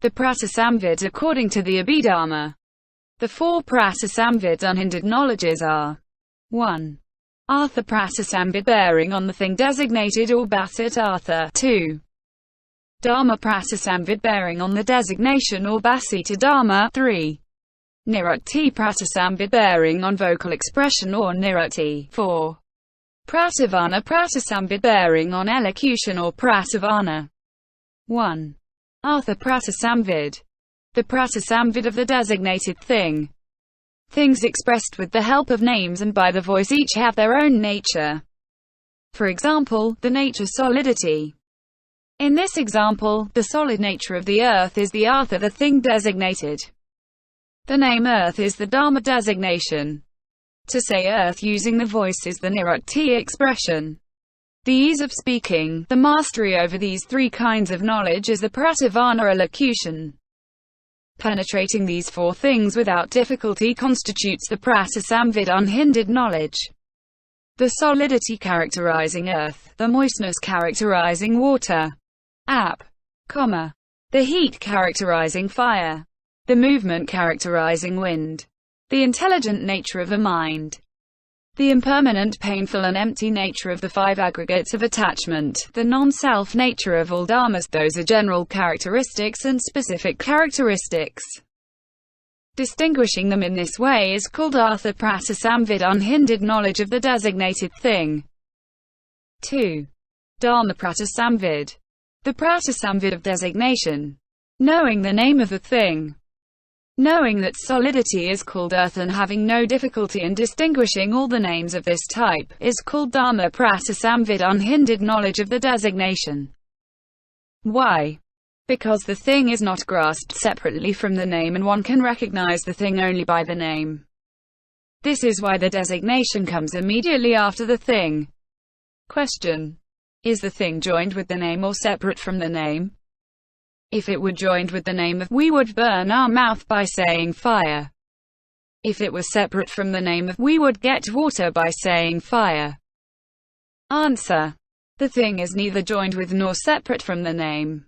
The pratisamvid according to the Abhidharma. The four pratisamvids unhindered knowledges are: 1. Artha pratisamvid bearing on the thing designated or basat artha. 2. Dharmapratisamvid bearing on the designation or basita dharma. 3. Nirukti pratisamvid bearing on vocal expression or nirukti. 4. Prativana pratisamvid bearing on elocution or prativana. 1. Artha pratisamvid. The pratisamvid of the designated thing. Things expressed with the help of names and by the voice each have their own nature. For example, the nature solidity. In this example, the solid nature of the earth is the artha, the thing designated. The name earth is the dharma designation. To say earth using the voice is the nirukti expression. The ease of speaking, the mastery over these three kinds of knowledge is the prativana elocution. Penetrating these four things without difficulty constitutes the pratisamvid unhindered knowledge. The solidity characterizing earth, the moistness characterizing water, the heat characterizing fire, the movement characterizing wind, the intelligent nature of the mind, the impermanent, painful and empty nature of the five aggregates of attachment, the non-self nature of all dharmas. Those are general characteristics and specific characteristics. Distinguishing them in this way is called artha pratisamvid unhindered knowledge of the designated thing. 2. Dharmapratisamvid. The pratisamvid of designation. Knowing the name of the thing. Knowing that solidity is called earth and having no difficulty in distinguishing all the names of this type, is called Dharmapratisamvid unhindered knowledge of the designation. Why? Because the thing is not grasped separately from the name and one can recognize the thing only by the name. This is why the designation comes immediately after the thing. Question. Is the thing joined with the name or separate from the name? If it were joined with the name of, we would burn our mouth by saying fire. If it were separate from the name of, we would get water by saying fire. Answer. The thing is neither joined with nor separate from the name.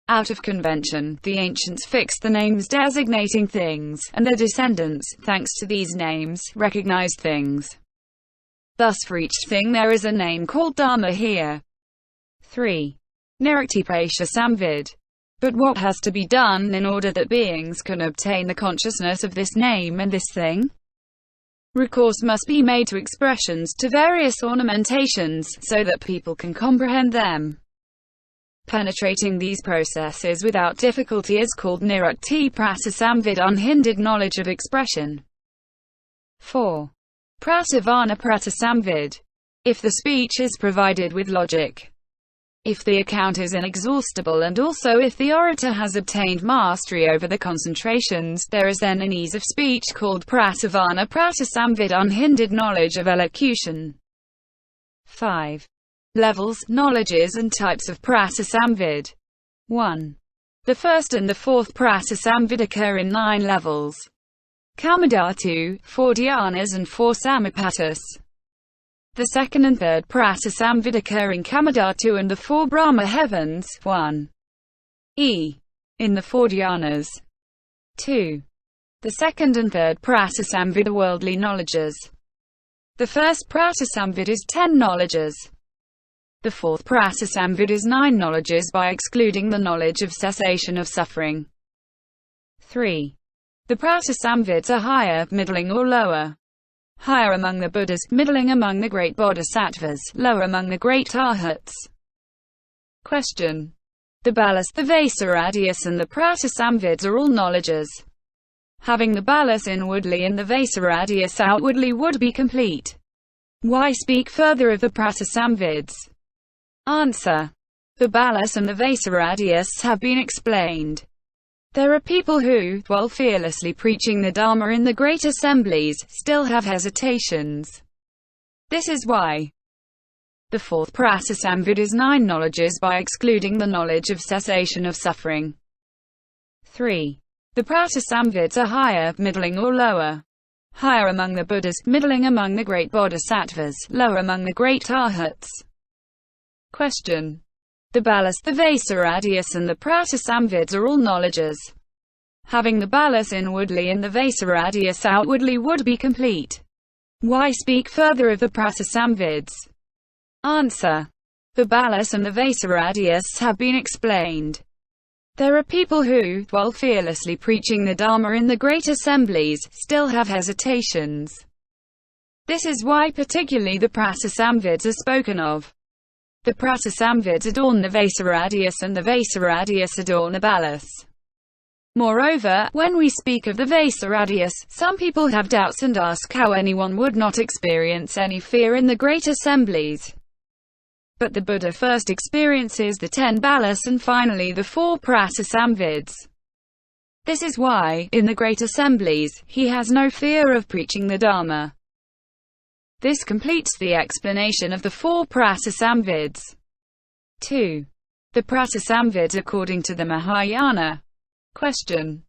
Out of convention, the ancients fixed the names designating things, and their descendants, thanks to these names, recognized things. Thus for each thing there is a name called dharma here. 3. Nirukti pratisamvid. But what has to be done in order that beings can obtain the consciousness of this name and this thing? Recourse must be made to expressions, to various ornamentations, so that people can comprehend them. Penetrating these processes without difficulty is called nirukti pratisamvid unhindered knowledge of expression. 4. Prativana pratisamvid. If the speech is provided with logic. If the account is inexhaustible and also if the orator has obtained mastery over the concentrations, there is then an ease of speech called prativana pratisamvid unhindered knowledge of elocution. 5. Levels, knowledges and types of pratisamvid. 1. The first and the fourth pratisamvid occur in 9 levels. Kamadhatu, 4 dhyanas and 4 samapattis. The second and third pratisamvid occur in Kamadhatu and the 4 Brahma heavens, 1. In the 4 dhyanas. 2. The second and third pratisamvid are worldly knowledges. The first pratisamvid is 10 knowledges. The fourth pratisamvid is 9 knowledges by excluding the knowledge of cessation of suffering. 3. The pratisamvids are higher, middling or lower. Higher among the Buddhas, middling among the great bodhisattvas, lower among the great arhats. Question. The balas, the vasaradius and the pratisamvids are all knowledges. Having the balas inwardly and the vasaradius outwardly would be complete. Why speak further of the pratisamvids? Answer. The balas and the vasaradius have been explained. There are people who, while fearlessly preaching the Dharma in the great assemblies, still have hesitations. This is why. The fourth pratisamvid is 9 knowledges by excluding the knowledge of cessation of suffering. 3. The pratisamvids are higher, middling or lower. Higher among the Buddhas, middling among the great bodhisattvas, lower among the great arhats. Question. The balas, the Vaisaradias and the pratisamvids are all knowledges. Having the balas inwardly and the Vaisaradias outwardly would be complete. Why speak further of the pratisamvids? Answer. The balas and the Vaisaradias have been explained. There are people who, while fearlessly preaching the Dharma in the great assemblies, still have hesitations. This is why particularly the pratisamvids are spoken of. The pratisamvids adorn the Vaisaradias and the Vaisaradias adorn the balas. Moreover, when we speak of the Vaisaradias, some people have doubts and ask how anyone would not experience any fear in the great assemblies. But the Buddha first experiences the 10 balas and finally the 4 pratisamvids. This is why, in the great assemblies, he has no fear of preaching the Dharma. This completes the explanation of the 4 pratisamvids. 2. The pratisamvids according to the Mahayana. Question.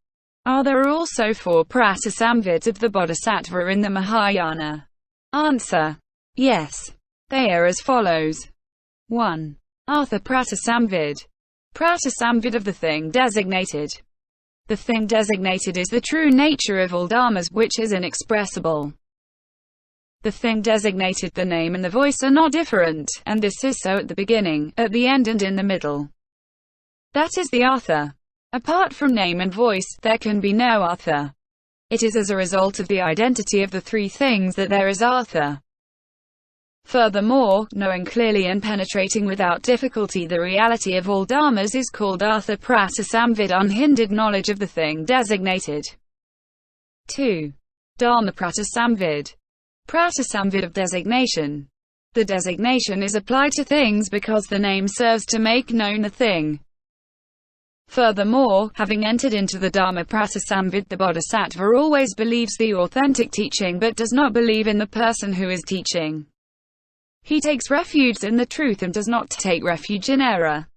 Are there also 4 pratisamvids of the Bodhisattva in the Mahayana? Answer. Yes. They are as follows. 1. Artha pratisamvid. Pratisamvid of the thing designated. The thing designated is the true nature of all dharmas, which is inexpressible. The thing designated, the name and the voice are not different, and this is so at the beginning, at the end and in the middle. That is the artha. Apart from name and voice, there can be no artha. It is as a result of the identity of the 3 things that there is artha. Furthermore, knowing clearly and penetrating without difficulty the reality of all dharmas is called artha pratisamvid, unhindered knowledge of the thing designated. 2. Dharmapratisamvid. Pratisamvid of designation. The designation is applied to things because the name serves to make known the thing. Furthermore, having entered into the Dharmapratisamvid, the Bodhisattva always believes the authentic teaching but does not believe in the person who is teaching. He takes refuge in the truth and does not take refuge in error.